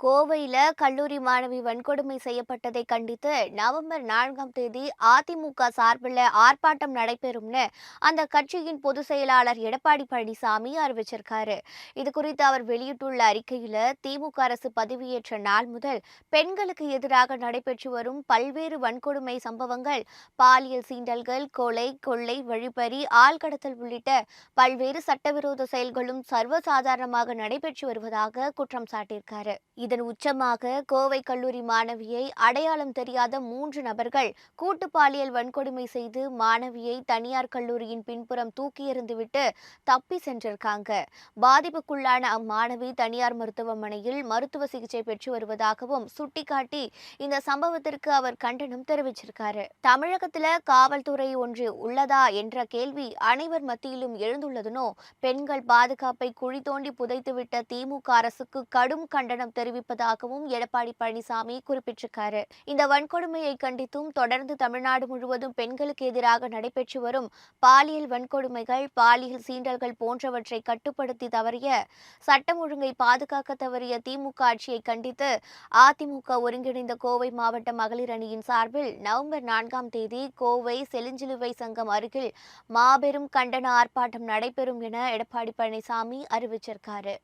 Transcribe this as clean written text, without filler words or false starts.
கோவையில கல்லூரி மாணவி வன்கொடுமை செய்யப்பட்டதை கண்டித்து நவம்பர் 4ஆம் தேதி அதிமுக சார்பில் ஆர்ப்பாட்டம் நடைபெறும்னு அந்த கட்சியின் பொதுச் செயலாளர் எடப்பாடி பழனிசாமி அறிவிச்சிருக்காரு. இது குறித்து அவர் வெளியிட்டுள்ள அறிக்கையில திமுக அரசு பதவியேற்ற நாள் முதல் பெண்களுக்கு எதிராக நடைபெற்று வரும் பல்வேறு வன்கொடுமை சம்பவங்கள், பாலியல் சீண்டல்கள், கொலை, கொள்ளை, வழிப்பறி, ஆள்கடத்தல் உள்ளிட்ட பல்வேறு சட்டவிரோத செயல்களும் சர்வசாதாரணமாக நடைபெற்று வருவதாக குற்றம் சாட்டியிருக்காரு. இதன் உச்சமாக கோவை கல்லூரி மாணவியை அடையாளம் தெரியாத 3 நபர்கள் கூட்டு பாலியல் வன்கொடுமை செய்து மாணவியை தனியார் கல்லூரியின் பின்புறம் தூக்கி எறிந்துவிட்டு தப்பி சென்றிருக்காங்க. பாதிப்புக்குள்ளான அம்மாணவி தனியார் மருத்துவமனையில் மருத்துவ சிகிச்சை பெற்று வருவதாகவும் சுட்டிக்காட்டி இந்த சம்பவத்திற்கு அவர் கண்டனம் தெரிவிச்சிருக்காரு. தமிழகத்துல காவல்துறை ஒன்று உள்ளதா என்ற கேள்வி அனைவர் மத்தியிலும் எழுந்துள்ளதுனோ, பெண்கள் பாதுகாப்பை குழி தோண்டி புதைத்துவிட்ட திமுக அரசுக்கு கடும் கண்டனம் தெரிவிப்பதாகவும் எடப்பாடி பழனிசாமி குறிப்பிட்டிருக்காரு. இந்த வன்கொடுமையை கண்டித்தும் தொடர்ந்து தமிழ்நாடு முழுவதும் பெண்களுக்கு எதிராக நடைபெற்று வரும் பாலியல் வன்கொடுமைகள், பாலியல் சீண்டல்கள் போன்றவற்றை கட்டுப்படுத்தி தவறிய, சட்டம் ஒழுங்கை பாதுகாக்க தவறிய திமுக ஆட்சியை கண்டித்து அதிமுக ஒருங்கிணைந்த கோவை மாவட்ட மகளிர் அணியின் சார்பில் நவம்பர் 4ஆம் தேதி கோவை செலிஞ்சிலுவை சங்கம் அருகில் மாபெரும் கண்டன ஆர்ப்பாட்டம் நடைபெறும் என எடப்பாடி பழனிசாமி அறிவிச்சிருக்காரு.